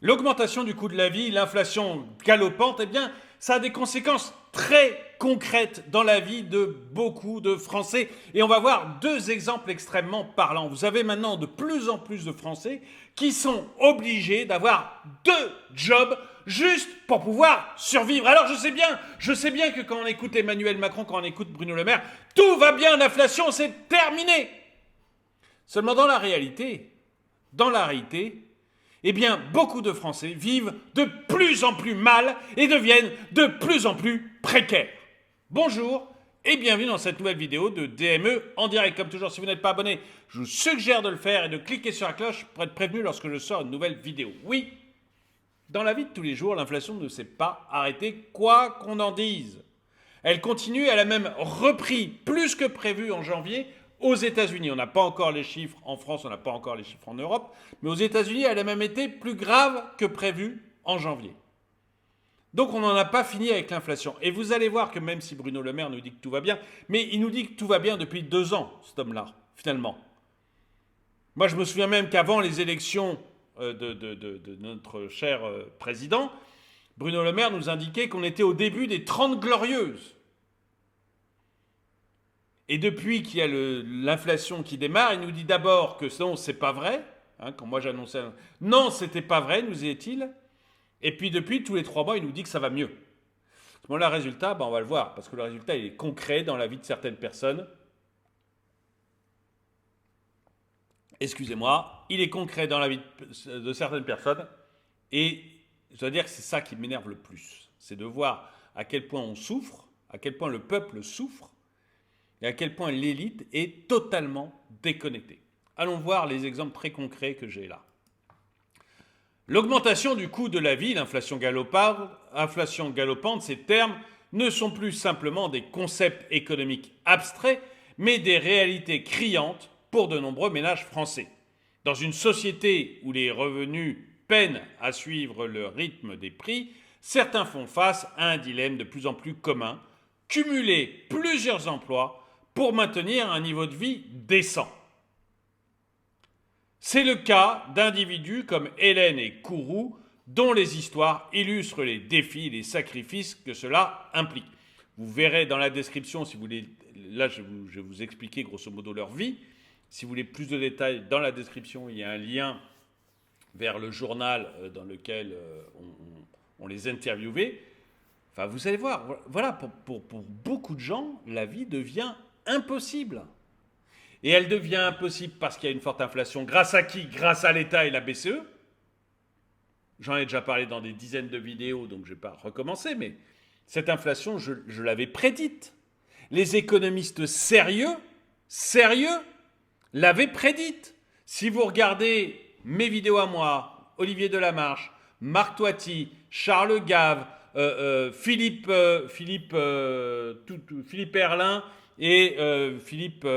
L'augmentation du coût de la vie, l'inflation galopante, eh bien, ça a des conséquences très concrètes dans la vie de beaucoup de Français. Et on va voir deux exemples extrêmement parlants. Vous avez maintenant de plus en plus de Français qui sont obligés d'avoir deux jobs juste pour pouvoir survivre. Alors je sais bien que quand on écoute Emmanuel Macron, quand on écoute Bruno Le Maire, tout va bien, l'inflation c'est terminé. Seulement dans la réalité, eh bien, beaucoup de Français vivent de plus en plus mal et deviennent de plus en plus précaires. Bonjour et bienvenue dans cette nouvelle vidéo de DME en direct. Comme toujours, si vous n'êtes pas abonné, je vous suggère de le faire et de cliquer sur la cloche pour être prévenu lorsque je sors une nouvelle vidéo. Oui, dans la vie de tous les jours, l'inflation ne s'est pas arrêtée, quoi qu'on en dise. Elle continue, elle a même repris plus que prévu en janvier aux États-Unis. On n'a pas encore les chiffres en France, on n'a pas encore les chiffres en Europe, mais aux États-Unis, elle a même été plus grave que prévu en janvier. Donc on n'en a pas fini avec l'inflation. Et vous allez voir que même si Bruno Le Maire nous dit que tout va bien, mais il nous dit que tout va bien depuis 2 ans, cet homme-là, finalement. Moi, je me souviens même qu'avant les élections de notre cher président, Bruno Le Maire nous indiquait qu'on était au début des 30 glorieuses. Et depuis qu'il y a l'inflation qui démarre, il nous dit d'abord que non, c'est pas vrai. Quand moi j'annonçais, non, c'était pas vrai, nous disait-il. Et puis depuis, tous les 3 mois, il nous dit que ça va mieux. Bon, le résultat, on va le voir, parce que le résultat, il est concret dans la vie de certaines personnes. Excusez-moi, il est concret dans la vie de certaines personnes. Et je dois dire que c'est ça qui m'énerve le plus. C'est de voir à quel point on souffre, à quel point le peuple souffre, et à quel point l'élite est totalement déconnectée. Allons voir les exemples très concrets que j'ai là. L'augmentation du coût de la vie, l'inflation galopante, ces termes ne sont plus simplement des concepts économiques abstraits, mais des réalités criantes pour de nombreux ménages français. Dans une société où les revenus peinent à suivre le rythme des prix, certains font face à un dilemme de plus en plus commun, cumuler plusieurs emplois pour maintenir un niveau de vie décent. C'est le cas d'individus comme Hélène et Kourou, dont les histoires illustrent les défis et les sacrifices que cela implique. Vous verrez dans la description, si vous voulez, là je vais vous expliquer grosso modo leur vie. Si vous voulez plus de détails, dans la description, il y a un lien vers le journal dans lequel on les interviewait. Enfin, vous allez voir, voilà, pour beaucoup de gens, la vie devient impossible. Et elle devient impossible parce qu'il y a une forte inflation. Grâce à qui? Grâce à l'État et la BCE. J'en ai déjà parlé dans des dizaines de vidéos, donc je ne vais pas recommencer, mais cette inflation, je l'avais prédite. Les économistes sérieux, l'avaient prédite. Si vous regardez mes vidéos à moi, Olivier Delamarche, Marc Toiti, Charles Gave, Philippe Erlin et Philippe...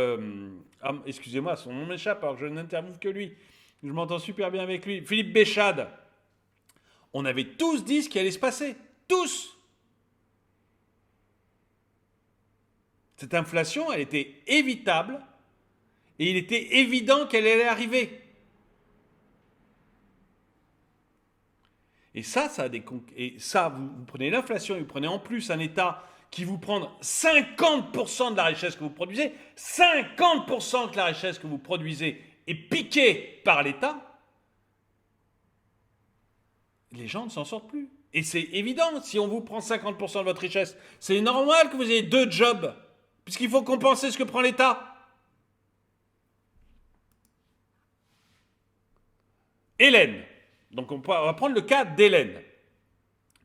excusez-moi, son nom m'échappe alors que je n'interviewe que lui. Je m'entends super bien avec lui. Philippe Béchade. On avait tous dit ce qui allait se passer. Tous. Cette inflation, elle était évitable et il était évident qu'elle allait arriver. Et ça a des... Et ça, vous prenez l'inflation et vous prenez en plus un État qui vous prend 50% de la richesse que vous produisez, 50% de la richesse que vous produisez est piquée par l'État, les gens ne s'en sortent plus. Et c'est évident, si on vous prend 50% de votre richesse, c'est normal que vous ayez 2 jobs, puisqu'il faut compenser ce que prend l'État. Hélène, donc on va prendre le cas d'Hélène,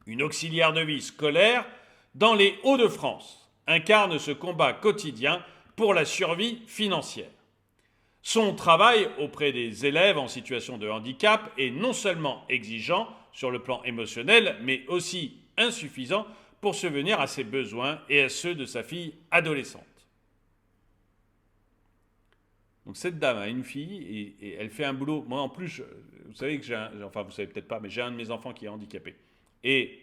une auxiliaire de vie scolaire dans les Hauts-de-France, incarne ce combat quotidien pour la survie financière. Son travail auprès des élèves en situation de handicap est non seulement exigeant sur le plan émotionnel, mais aussi insuffisant pour subvenir à ses besoins et à ceux de sa fille adolescente. Donc cette dame a une fille et elle fait un boulot. Moi en plus, vous savez que vous savez peut-être pas, mais j'ai un de mes enfants qui est handicapé. Et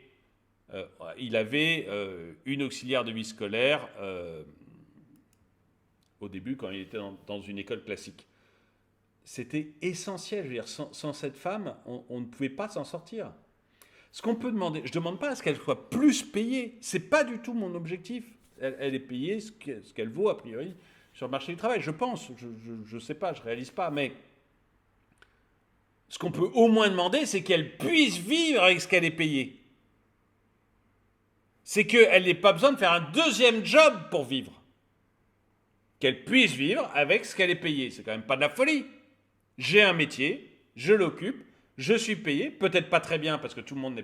il avait une auxiliaire de vie scolaire au début quand il était dans une école classique. c'était essentiel. Je veux dire, sans cette femme, on ne pouvait pas s'en sortir. Ce qu'on peut demander, je ne demande pas à ce qu'elle soit plus payée. Ce n'est pas du tout mon objectif. Elle est payée ce qu'elle vaut, a priori, sur le marché du travail. Je pense, je ne sais pas, je ne réalise pas. Mais ce qu'on peut au moins demander, c'est qu'elle puisse vivre avec ce qu'elle est payée. C'est qu'elle n'ait pas besoin de faire un deuxième job pour vivre. Qu'elle puisse vivre avec ce qu'elle est payée. C'est quand même pas de la folie. J'ai un métier, je l'occupe, je suis payé, peut-être pas très bien parce que tout le monde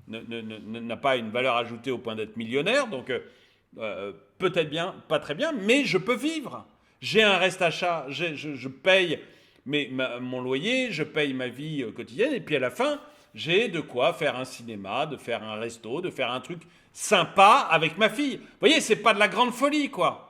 n'a pas une valeur ajoutée au point d'être millionnaire, donc peut-être bien, pas très bien, mais je peux vivre. J'ai un reste à charge, je paye mon loyer, je paye ma vie quotidienne, et puis à la fin, j'ai de quoi faire un cinéma, de faire un resto, de faire un truc sympa avec ma fille. Vous voyez, c'est pas de la grande folie, quoi.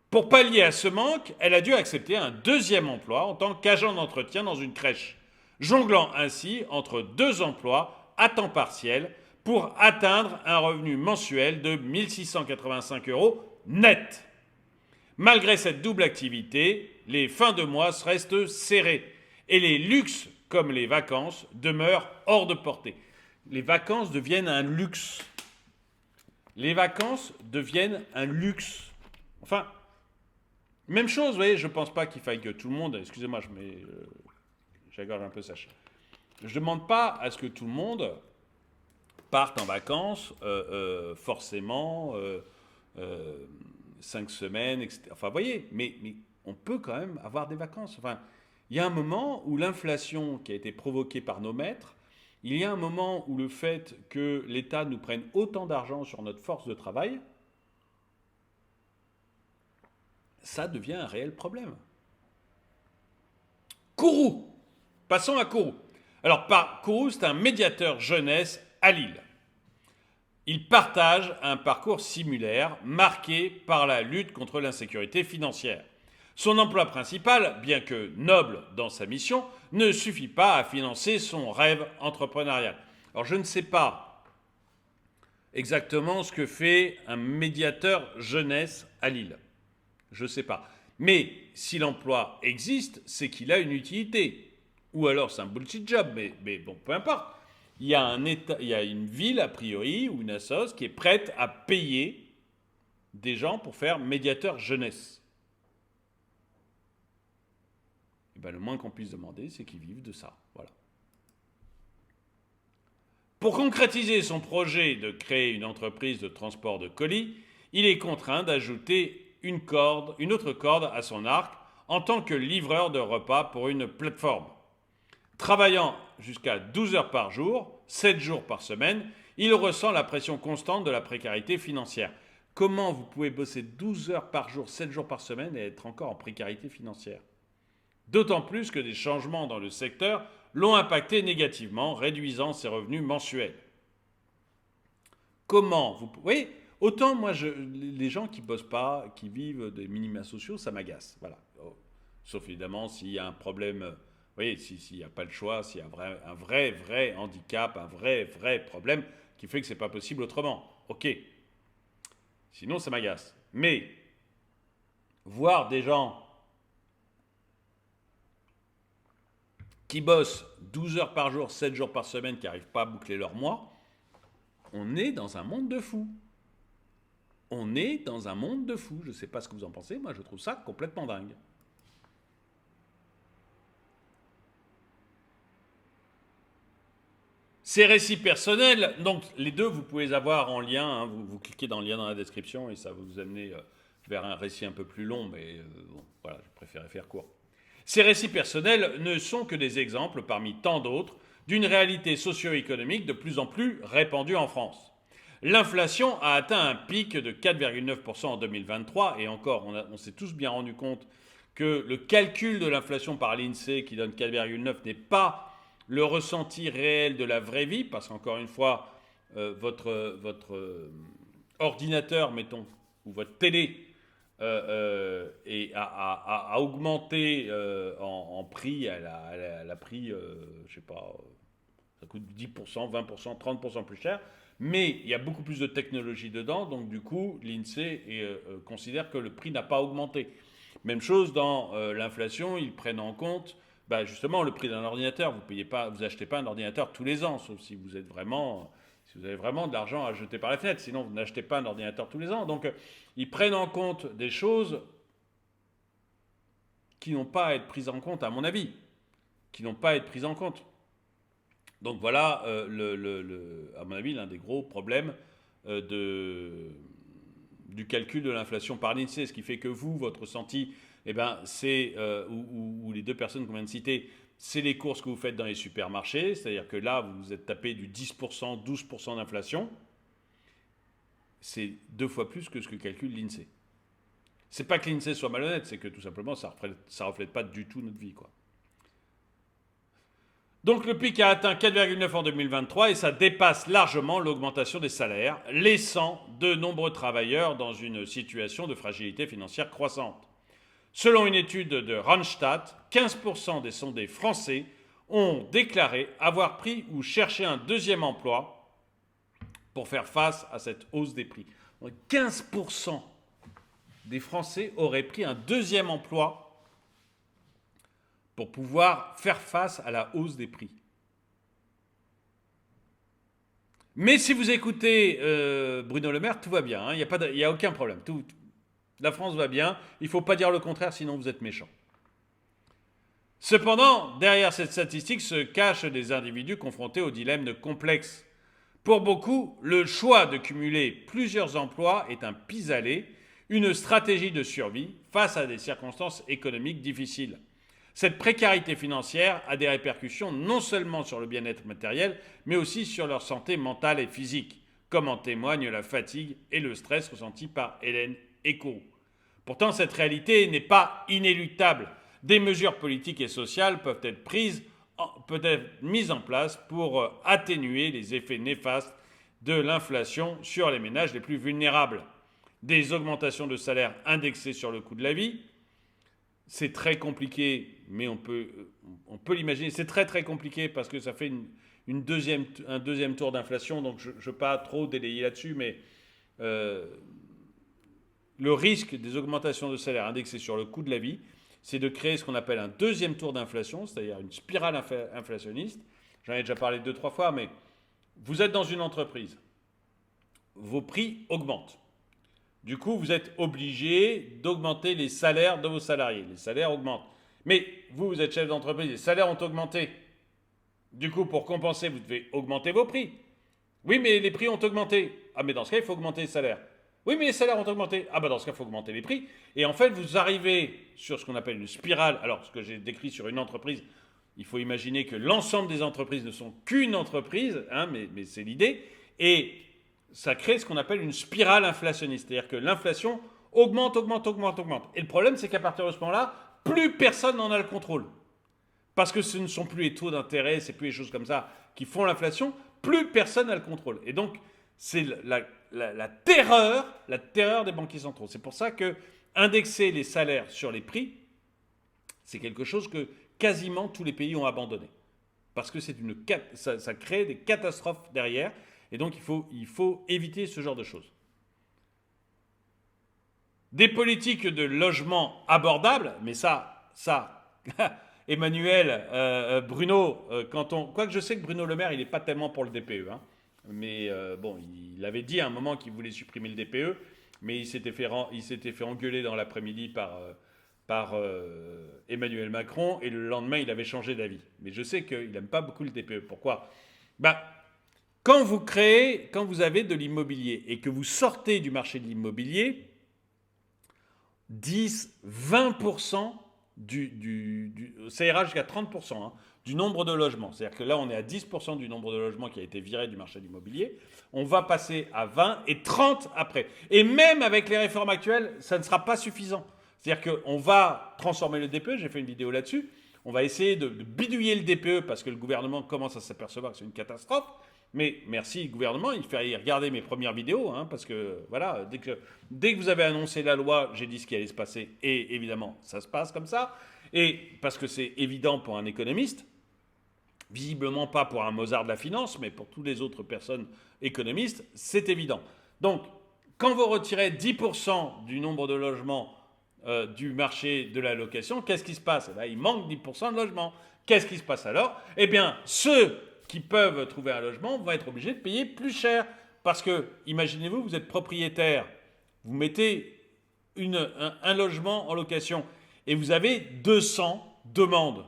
Pour pallier à ce manque, elle a dû accepter un deuxième emploi en tant qu'agent d'entretien dans une crèche, jonglant ainsi entre deux emplois à temps partiel pour atteindre un revenu mensuel de 1 685 € net. Malgré cette double activité, les fins de mois restent serrées et les luxes comme les vacances demeurent hors de portée. Les vacances deviennent un luxe. Les vacances deviennent un luxe. Enfin, même chose, vous voyez, je ne pense pas qu'il faille que tout le monde, excusez-moi, j'ai la gorge un peu sèche. Je ne demande pas à ce que tout le monde parte en vacances, forcément, 5 semaines, etc. Enfin, vous voyez, mais on peut quand même avoir des vacances. Enfin, il y a un moment où l'inflation qui a été provoquée par nos maîtres, il y a un moment où le fait que l'État nous prenne autant d'argent sur notre force de travail, ça devient un réel problème. Kourou. Passons à Kourou. Alors, Kourou, c'est un médiateur jeunesse à Lille. Il partage un parcours similaire marqué par la lutte contre l'insécurité financière. Son emploi principal, bien que noble dans sa mission, ne suffit pas à financer son rêve entrepreneurial. Alors, je ne sais pas exactement ce que fait un médiateur jeunesse à Lille. Je ne sais pas. Mais si l'emploi existe, c'est qu'il a une utilité. Ou alors c'est un bullshit job, mais bon, peu importe. Il y a une ville, a priori, ou une assoce qui est prête à payer des gens pour faire médiateur jeunesse. Et bien, le moins qu'on puisse demander, c'est qu'ils vivent de ça. Voilà. Pour concrétiser son projet de créer une entreprise de transport de colis, il est contraint d'ajouter une autre corde à son arc en tant que livreur de repas pour une plateforme. Travaillant jusqu'à 12 heures par jour, 7 jours par semaine, il ressent la pression constante de la précarité financière. Comment vous pouvez bosser 12 heures par jour, 7 jours par semaine et être encore en précarité financière? D'autant plus que des changements dans le secteur l'ont impacté négativement, réduisant ses revenus mensuels. Comment vous pouvez... Autant moi, les gens qui ne bossent pas, qui vivent des minima sociaux, ça m'agace. Voilà. Sauf évidemment s'il y a un problème, vous voyez, s'il n'y a pas le choix, s'il y a un vrai handicap, un vrai problème qui fait que ce n'est pas possible autrement. Ok. Sinon, ça m'agace. Mais voir des gens qui bossent 12 heures par jour, 7 jours par semaine, qui n'arrivent pas à boucler leur mois, on est dans un monde de fous. On est dans un monde de fous. Je ne sais pas ce que vous en pensez, moi je trouve ça complètement dingue. Ces récits personnels, donc les deux vous pouvez les avoir en lien, hein, vous cliquez dans le lien dans la description et ça va vous amener vers un récit un peu plus long, mais bon, voilà, je préférais faire court. Ces récits personnels ne sont que des exemples parmi tant d'autres d'une réalité socio-économique de plus en plus répandue en France. L'inflation a atteint un pic de 4,9% en 2023 et encore, on s'est tous bien rendu compte que le calcul de l'inflation par l'INSEE qui donne 4,9 n'est pas le ressenti réel de la vraie vie, parce qu'encore une fois, votre ordinateur, mettons, ou votre télé a augmenté en prix, elle a pris, je sais pas, Ça coûte 10%, 20%, 30% plus cher. Mais il y a beaucoup plus de technologie dedans, donc du coup, l'INSEE considère que le prix n'a pas augmenté. Même chose dans l'inflation, ils prennent en compte justement le prix d'un ordinateur. Vous achetez pas un ordinateur tous les ans, sauf si vous avez vraiment de l'argent à jeter par la fenêtre. Sinon, vous n'achetez pas un ordinateur tous les ans. Donc, ils prennent en compte des choses qui n'ont pas à être prises en compte, à mon avis, qui n'ont pas à être prises en compte. Donc voilà, à mon avis, l'un des gros problèmes du calcul de l'inflation par l'INSEE, ce qui fait que vous, votre ressenti, c'est, ou les deux personnes qu'on vient de citer, c'est les courses que vous faites dans les supermarchés, c'est-à-dire que là, vous vous êtes tapé du 10%, 12% d'inflation, c'est 2 fois plus que ce que calcule l'INSEE. C'est pas que l'INSEE soit malhonnête, c'est que tout simplement, ça reflète pas du tout notre vie, quoi. Donc le pic a atteint 4,9 en 2023 et ça dépasse largement l'augmentation des salaires, laissant de nombreux travailleurs dans une situation de fragilité financière croissante. Selon une étude de Randstad, 15% des sondés français ont déclaré avoir pris ou cherché un deuxième emploi pour faire face à cette hausse des prix. Donc 15% des Français auraient pris un deuxième emploi pour pouvoir faire face à la hausse des prix. Mais si vous écoutez Bruno Le Maire, tout va bien, il n'y a aucun problème. La France va bien, il ne faut pas dire le contraire, sinon vous êtes méchant. Cependant, derrière cette statistique se cachent des individus confrontés au dilemme complexe. Pour beaucoup, le choix de cumuler plusieurs emplois est un pis-aller, une stratégie de survie face à des circonstances économiques difficiles. Cette précarité financière a des répercussions non seulement sur le bien-être matériel, mais aussi sur leur santé mentale et physique, comme en témoignent la fatigue et le stress ressentis par Hélène Eco. Pourtant, cette réalité n'est pas inéluctable. Des mesures politiques et sociales peuvent être mises en place pour atténuer les effets néfastes de l'inflation sur les ménages les plus vulnérables. Des augmentations de salaire indexées sur le coût de la vie. C'est très compliqué, mais on peut l'imaginer. C'est très très compliqué parce que ça fait un deuxième tour d'inflation, donc je ne veux pas trop délayer là-dessus, mais le risque des augmentations de salaire indexées sur le coût de la vie, c'est de créer ce qu'on appelle un deuxième tour d'inflation, c'est-à-dire une spirale inflationniste. J'en ai déjà parlé 2-3 fois, mais vous êtes dans une entreprise. Vos prix augmentent. Du coup, vous êtes obligé d'augmenter les salaires de vos salariés. Les salaires augmentent. Mais vous êtes chef d'entreprise, les salaires ont augmenté. Du coup, pour compenser, vous devez augmenter vos prix. Oui, mais les prix ont augmenté. Ah, mais dans ce cas, il faut augmenter les salaires. Oui, mais les salaires ont augmenté. Ah, bah dans ce cas, il faut augmenter les prix. Et en fait, vous arrivez sur ce qu'on appelle une spirale. Alors, ce que j'ai décrit sur une entreprise, il faut imaginer que l'ensemble des entreprises ne sont qu'une entreprise, mais c'est l'idée. Et ça crée ce qu'on appelle une spirale inflationniste. C'est-à-dire que l'inflation augmente. Et le problème, c'est qu'à partir de ce moment-là, plus personne n'en a le contrôle. Parce que ce ne sont plus les taux d'intérêt, c'est plus les choses comme ça qui font l'inflation, plus personne n'a le contrôle. Et donc, c'est la terreur des banquiers centraux. C'est pour ça que indexer les salaires sur les prix, c'est quelque chose que quasiment tous les pays ont abandonné. Parce que ça crée des catastrophes derrière. Et donc, il faut éviter ce genre de choses. Des politiques de logement abordables, mais ça Emmanuel, Bruno, quoique je sais que Bruno Le Maire, il n'est pas tellement pour le DPE, mais bon, il avait dit à un moment qu'il voulait supprimer le DPE, mais il s'était fait engueuler dans l'après-midi par Emmanuel Macron, et le lendemain, il avait changé d'avis. Mais je sais qu'il n'aime pas beaucoup le DPE. Pourquoi ? Quand vous avez de l'immobilier et que vous sortez du marché de l'immobilier, 10, 20%, ça ira jusqu'à 30% du nombre de logements. C'est-à-dire que là, on est à 10% du nombre de logements qui a été viré du marché de l'immobilier. On va passer à 20 et 30 après. Et même avec les réformes actuelles, ça ne sera pas suffisant. C'est-à-dire qu'on va transformer le DPE, j'ai fait une vidéo là-dessus, on va essayer de bidouiller le DPE parce que le gouvernement commence à s'apercevoir que c'est une catastrophe. Mais merci gouvernement, il fait regarder mes premières vidéos, parce que voilà, dès que vous avez annoncé la loi, j'ai dit ce qui allait se passer, et évidemment, ça se passe comme ça, et parce que c'est évident pour un économiste. Visiblement pas pour un Mozart de la finance, mais pour toutes les autres personnes économistes, c'est évident. Donc, quand vous retirez 10% du nombre de logements du marché de la location, qu'est-ce qui se passe? Eh bien, il manque 10% de logements. Qu'est-ce qui se passe alors? Eh bien, ceux qui peuvent trouver un logement vont être obligés de payer plus cher. Parce que, imaginez-vous, vous êtes propriétaire, vous mettez un logement en location et vous avez 200 demandes.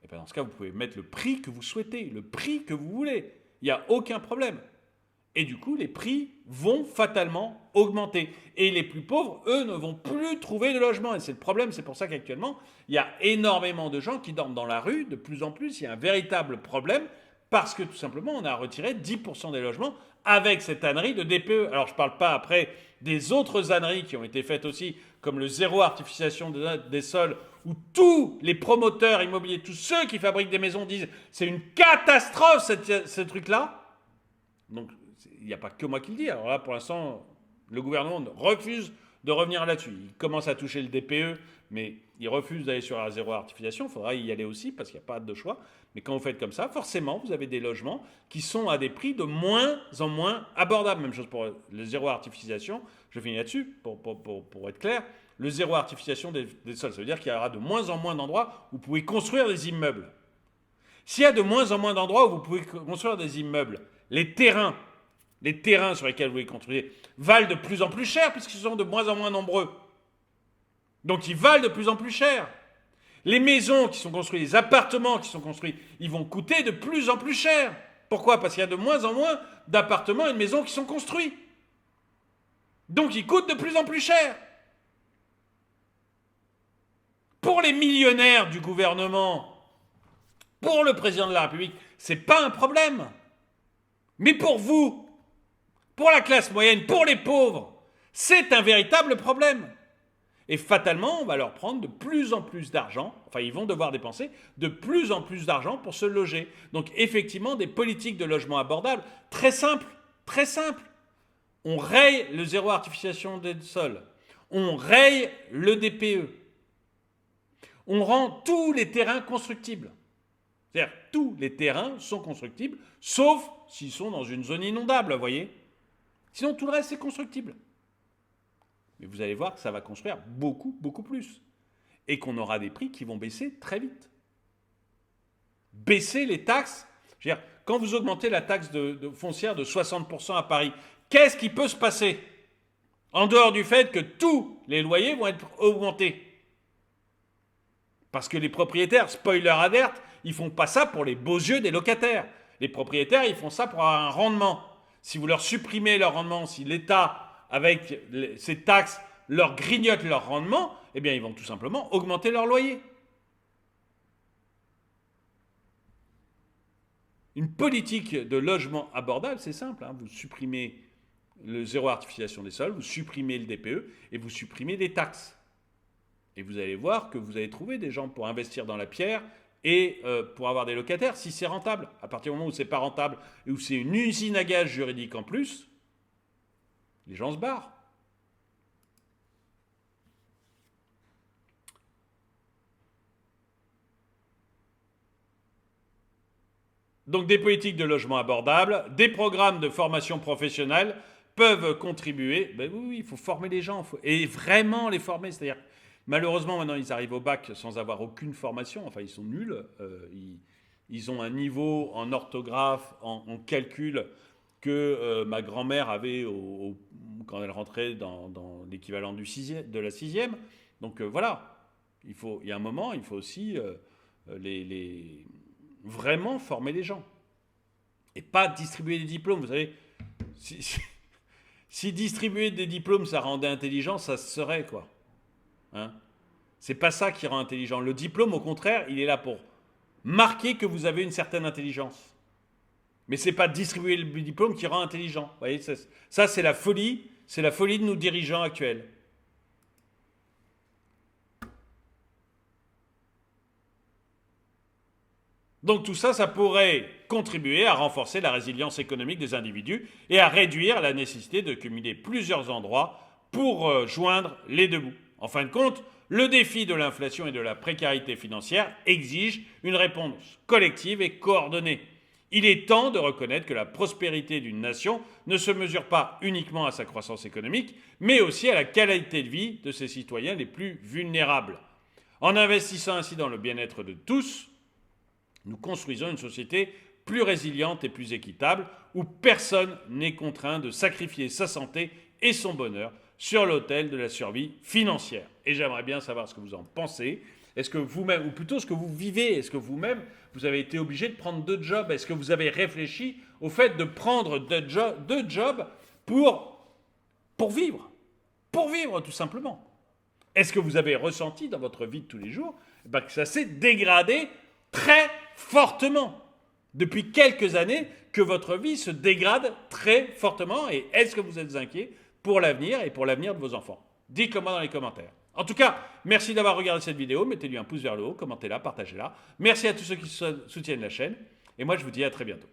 Et bien dans ce cas, vous pouvez mettre le prix que vous souhaitez, le prix que vous voulez. Il n'y a aucun problème. Et du coup, les prix vont fatalement augmenter. Et les plus pauvres, eux, ne vont plus trouver de logement. Et c'est le problème, c'est pour ça qu'actuellement, il y a énormément de gens qui dorment dans la rue. De plus en plus, il y a un véritable problème parce que tout simplement, on a retiré 10% des logements avec cette ânerie de DPE. Alors, je ne parle pas après des autres âneries qui ont été faites aussi, comme le zéro artificialisation des sols, où tous les promoteurs immobiliers, tous ceux qui fabriquent des maisons disent c'est une catastrophe ce truc-là. Donc, il n'y a pas que moi qui le dis. Alors là, pour l'instant, le gouvernement refuse de revenir là-dessus. Il commence à toucher le DPE, mais il refuse d'aller sur la zéro artificialisation. Il faudra y aller aussi parce qu'il n'y a pas de choix. Mais quand vous faites comme ça, forcément, vous avez des logements qui sont à des prix de moins en moins abordables. Même chose pour le zéro artificialisation. Je finis là-dessus pour être clair. Le zéro artificialisation des sols, ça veut dire qu'il y aura de moins en moins d'endroits où vous pouvez construire des immeubles. S'il y a de moins en moins d'endroits où vous pouvez construire des immeubles, les terrains sur lesquels vous voulez construire valent de plus en plus cher puisqu'ils sont de moins en moins nombreux. Donc ils valent de plus en plus cher. Les maisons qui sont construites, les appartements qui sont construits, ils vont coûter de plus en plus cher. Pourquoi? Parce qu'il y a de moins en moins d'appartements et de maisons qui sont construits. Donc ils coûtent de plus en plus cher. Pour les millionnaires du gouvernement, pour le président de la République, c'est pas un problème. Mais pour vous, pour la classe moyenne, pour les pauvres, c'est un véritable problème. Et fatalement, on va leur prendre de plus en plus d'argent, enfin ils vont devoir dépenser de plus en plus d'argent pour se loger. Donc effectivement, des politiques de logement abordable, très simples, très simples. On raye le zéro artificialisation des sols, on raye le DPE, on rend tous les terrains constructibles. C'est-à-dire tous les terrains sont constructibles, sauf s'ils sont dans une zone inondable, vous voyez. Sinon, tout le reste, c'est constructible. Mais vous allez voir que ça va construire beaucoup, beaucoup plus. Et qu'on aura des prix qui vont baisser très vite. Baisser les taxes. Je veux dire, quand vous augmentez la taxe de foncière de 60% à Paris, qu'est-ce qui peut se passer? En dehors du fait que tous les loyers vont être augmentés. Parce que les propriétaires, spoiler alert, ils ne font pas ça pour les beaux yeux des locataires. Les propriétaires, ils font ça pour avoir un rendement. Si vous leur supprimez leur rendement, si l'État, avec ces taxes, leur grignote leur rendement, eh bien, ils vont tout simplement augmenter leur loyer. Une politique de logement abordable, c'est simple. Vous supprimez le zéro artificialisation des sols, vous supprimez le DPE et vous supprimez les taxes. Et vous allez voir que vous allez trouver des gens pour investir dans la pierre et pour avoir des locataires, si c'est rentable. À partir du moment où c'est pas rentable et où c'est une usine à gage juridique en plus, les gens se barrent. Donc des politiques de logement abordables, des programmes de formation professionnelle peuvent contribuer. Ben oui, il faut former les gens, et vraiment les former. C'est-à-dire, malheureusement, maintenant, ils arrivent au bac sans avoir aucune formation. Enfin, ils sont nuls. Ils ont un niveau en orthographe, en calcul, que ma grand-mère avait quand elle rentrait dans l'équivalent de la sixième. Donc voilà, il y a un moment, il faut aussi vraiment former les gens. Et pas distribuer des diplômes. Vous savez, si distribuer des diplômes, ça rendait intelligent, ça se serait, quoi. C'est pas ça qui rend intelligent. Le diplôme, au contraire, il est là pour marquer que vous avez une certaine intelligence. Mais c'est pas distribuer le diplôme qui rend intelligent. Vous voyez, ça c'est la folie de nos dirigeants actuels. Donc tout ça, ça pourrait contribuer à renforcer la résilience économique des individus et à réduire la nécessité de cumuler plusieurs endroits pour joindre les deux bouts. En fin de compte, Le défi de l'inflation et de la précarité financière exige une réponse collective et coordonnée. Il est temps de reconnaître que la prospérité d'une nation ne se mesure pas uniquement à sa croissance économique, mais aussi à la qualité de vie de ses citoyens les plus vulnérables. En investissant ainsi dans le bien-être de tous, nous construisons une société plus résiliente et plus équitable, où personne n'est contraint de sacrifier sa santé et son bonheur sur l'autel de la survie financière. Et j'aimerais bien savoir ce que vous en pensez. Est-ce que vous-même, ou plutôt ce que vous vivez, est-ce que vous-même, vous avez été obligé de prendre 2 jobs? Est-ce que vous avez réfléchi au fait de prendre 2 jobs pour vivre? Pour vivre, tout simplement. Est-ce que vous avez ressenti dans votre vie de tous les jours que ça s'est dégradé très fortement? Depuis quelques années que votre vie se dégrade très fortement, et est-ce que vous êtes inquiet pour l'avenir et pour l'avenir de vos enfants? Dites-le moi dans les commentaires. En tout cas, merci d'avoir regardé cette vidéo, mettez-lui un pouce vers le haut, commentez-la, partagez-la. Merci à tous ceux qui soutiennent la chaîne, et moi je vous dis à très bientôt.